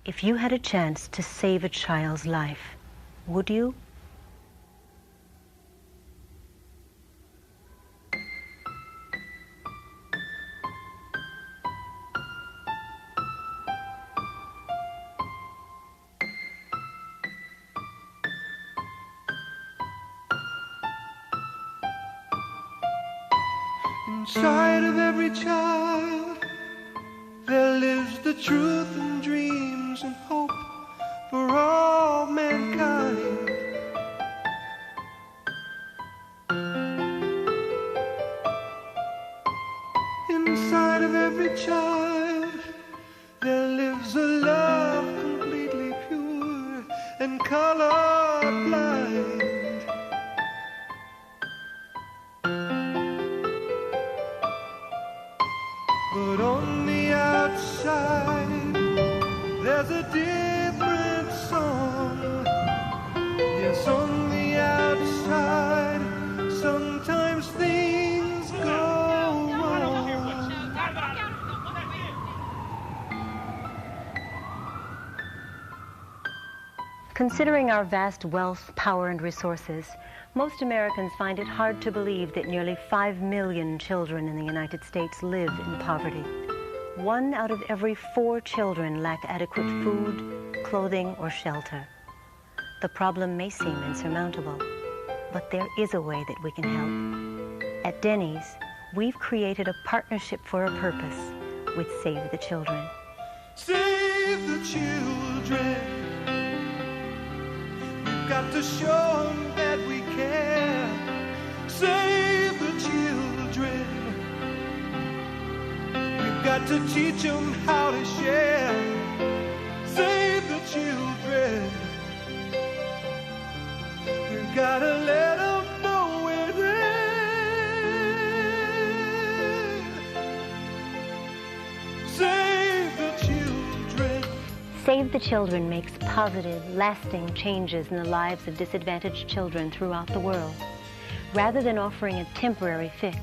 If you had a chance to save a child's life, would you? Inside of every child, there lives the truth and dreams and hope for all mankind. Inside of every child, there lives a love completely pure and colorblind. But on the outside, there's a different song. Yes, on the outside, sometimes things go wrong. Considering our vast wealth, power, and resources, most Americans find it hard to believe that nearly 5 million children in the United States live in poverty. 1 out of every 4 children lack adequate food, clothing, or shelter. The problem may seem insurmountable, but there is a way that we can help. At Denny's, we've created a partnership for a purpose with Save the Children. Save the children. We've got to show them that we care. Save the children. We've got to teach them how to share. Save the children. We've got to let them know we're there. Save the children. Save the Children makes positive, lasting changes in the lives of disadvantaged children throughout the world. Rather than offering a temporary fix,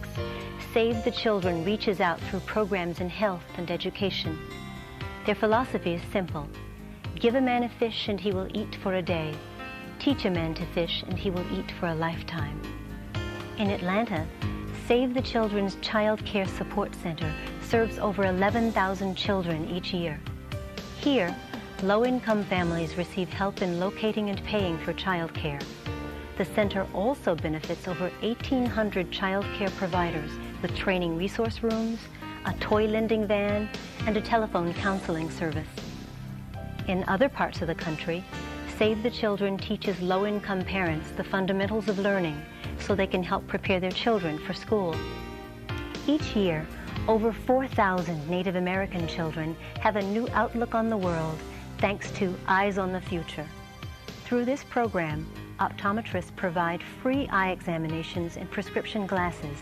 Save the Children reaches out through programs in health and education. Their philosophy is simple. Give a man a fish and he will eat for a day. Teach a man to fish and he will eat for a lifetime. In Atlanta, Save the Children's Child Care Support Center serves over 11,000 children each year. Here, low-income families receive help in locating and paying for child care. The center also benefits over 1,800 child care providers with training resource rooms, a toy lending van, and a telephone counseling service. In other parts of the country, Save the Children teaches low-income parents the fundamentals of learning so they can help prepare their children for school. Each year, over 4,000 Native American children have a new outlook on the world thanks to Eyes on the Future. Through this program, optometrists provide free eye examinations and prescription glasses.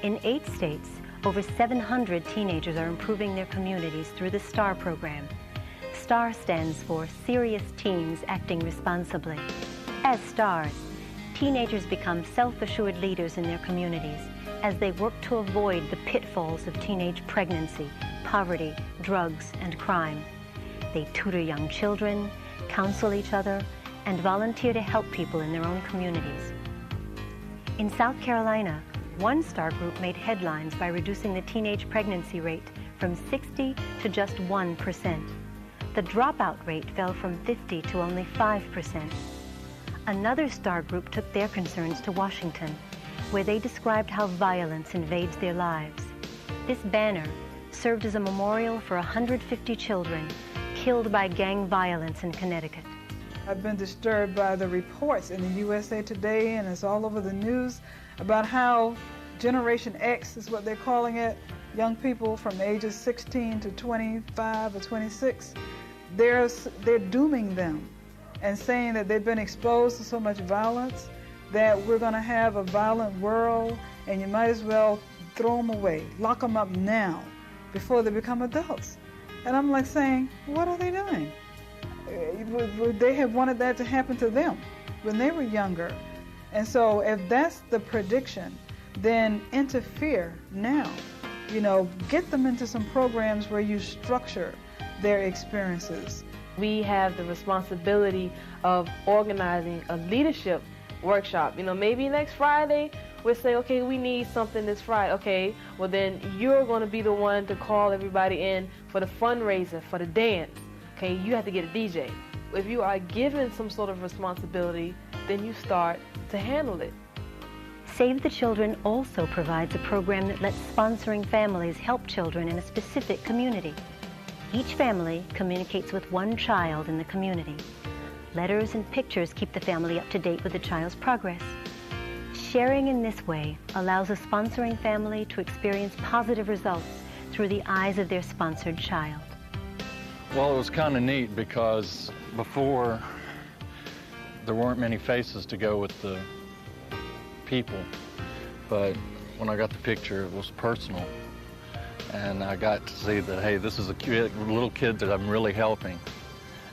In 8 states, over 700 teenagers are improving their communities through the STAR program. STAR stands for Serious Teens Acting Responsibly. As STARs, teenagers become self-assured leaders in their communities as they work to avoid the pitfalls of teenage pregnancy, poverty, drugs, and crime. They tutor young children, counsel each other, and volunteer to help people in their own communities. In South Carolina, one STAR group made headlines by reducing the teenage pregnancy rate from 60 to just 1%. The dropout rate fell from 50 to only 5%. Another STAR group took their concerns to Washington, where they described how violence invades their lives. This banner served as a memorial for 150 children killed by gang violence in Connecticut. I've been disturbed by the reports in the USA Today, and it's all over the news, about how Generation X is what they're calling it, young people from ages 16 to 25 or 26, they're dooming them and saying that they've been exposed to so much violence that we're going to have a violent world and you might as well throw them away, lock them up now before they become adults. And I'm like saying, what are they doing? Would they have wanted that to happen to them when they were younger? And so if that's the prediction, then interfere now. You know, get them into some programs where you structure their experiences. We have the responsibility of organizing a leadership workshop. You know, maybe next Friday we'll say, okay, we need something this Friday. Okay, well then you're going to be the one to call everybody in for the fundraiser, for the dance. Okay, you have to get a DJ. If you are given some sort of responsibility, then you start to handle it. Save the Children also provides a program that lets sponsoring families help children in a specific community. Each family communicates with one child in the community. Letters and pictures keep the family up to date with the child's progress. Sharing in this way allows a sponsoring family to experience positive results through the eyes of their sponsored child. Well, it was kind of neat because before there weren't many faces to go with the people, but when I got the picture, it was personal. And I got to see that, hey, this is a little kid that I'm really helping,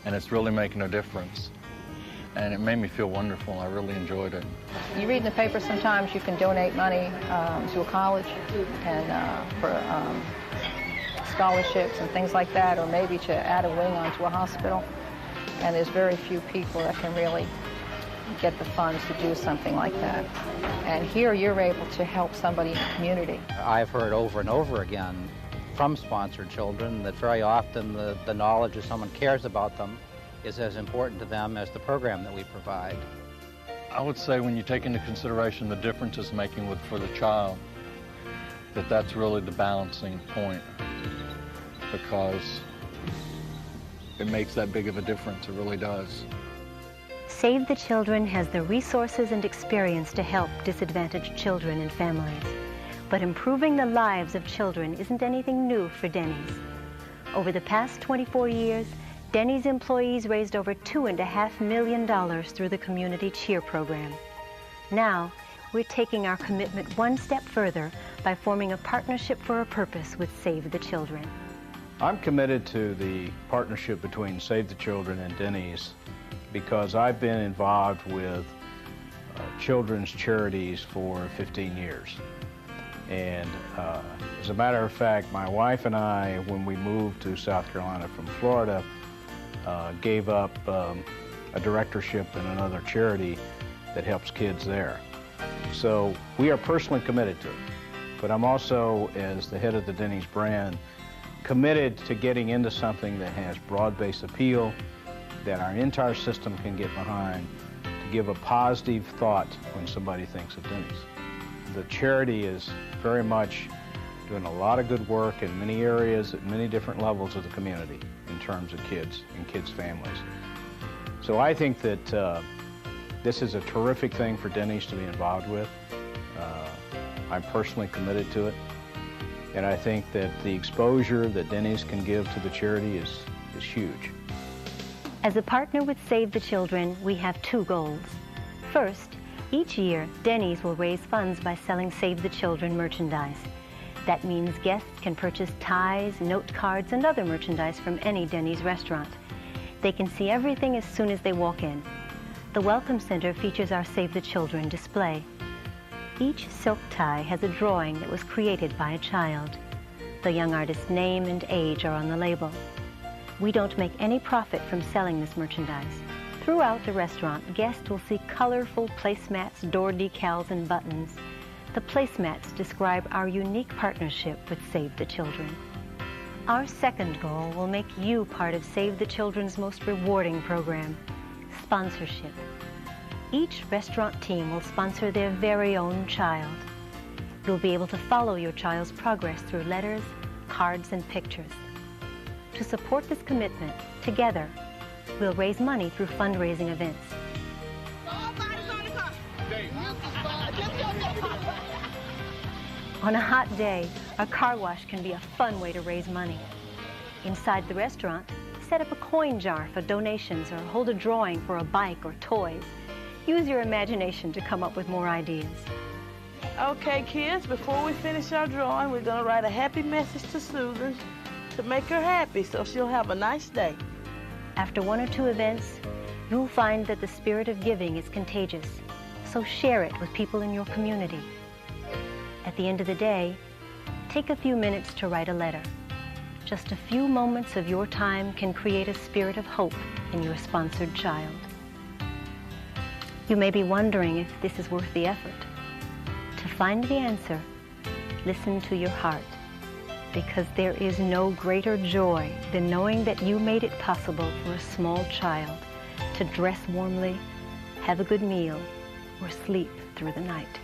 and it's really making a difference. And it made me feel wonderful. I really enjoyed it. You read in the paper sometimes you can donate money to a college and for scholarships and things like that, or maybe to add a wing onto a hospital. And there's very few people that can really get the funds to do something like that. And here you're able to help somebody in the community. I've heard over and over again from sponsored children that very often the knowledge that someone cares about them is as important to them as the program that we provide. I would say when you take into consideration the difference it's making for the child, that's really the balancing point, because it makes that big of a difference. It really does. Save the Children has the resources and experience to help disadvantaged children and families. But improving the lives of children isn't anything new for Denny's. Over the past 24 years, Denny's employees raised over $2.5 million through the Community Cheer program. Now, we're taking our commitment one step further by forming a partnership for a purpose with Save the Children. I'm committed to the partnership between Save the Children and Denny's because I've been involved with children's charities for 15 years. And as a matter of fact, my wife and I, when we moved to South Carolina from Florida, gave up a directorship in another charity that helps kids there. So we are personally committed to it. But I'm also, as the head of the Denny's brand, committed to getting into something that has broad-based appeal, that our entire system can get behind, to give a positive thought when somebody thinks of Denny's. The charity is very much doing a lot of good work in many areas at many different levels of the community in terms of kids and kids' families. So I think that this is a terrific thing for Denny's to be involved with. I'm personally committed to it. And I think that the exposure that Denny's can give to the charity is huge. As a partner with Save the Children, we have two goals. First, each year, Denny's will raise funds by selling Save the Children merchandise. That means guests can purchase ties, note cards, and other merchandise from any Denny's restaurant. They can see everything as soon as they walk in. The Welcome Center features our Save the Children display. Each silk tie has a drawing that was created by a child. The young artist's name and age are on the label. We don't make any profit from selling this merchandise. Throughout the restaurant, guests will see colorful placemats, door decals, and buttons. The placemats describe our unique partnership with Save the Children. Our second goal will make you part of Save the Children's most rewarding program, sponsorship. Each restaurant team will sponsor their very own child. You'll be able to follow your child's progress through letters, cards, and pictures. To support this commitment, together, we'll raise money through fundraising events. On a hot day, a car wash can be a fun way to raise money. Inside the restaurant, set up a coin jar for donations or hold a drawing for a bike or toys. Use your imagination to come up with more ideas. Okay, kids, before we finish our drawing, we're going to write a happy message to Susan to make her happy so she'll have a nice day. After one or two events, you'll find that the spirit of giving is contagious, so share it with people in your community. At the end of the day, take a few minutes to write a letter. Just a few moments of your time can create a spirit of hope in your sponsored child. You may be wondering if this is worth the effort. To find the answer, listen to your heart, because there is no greater joy than knowing that you made it possible for a small child to dress warmly, have a good meal, or sleep through the night.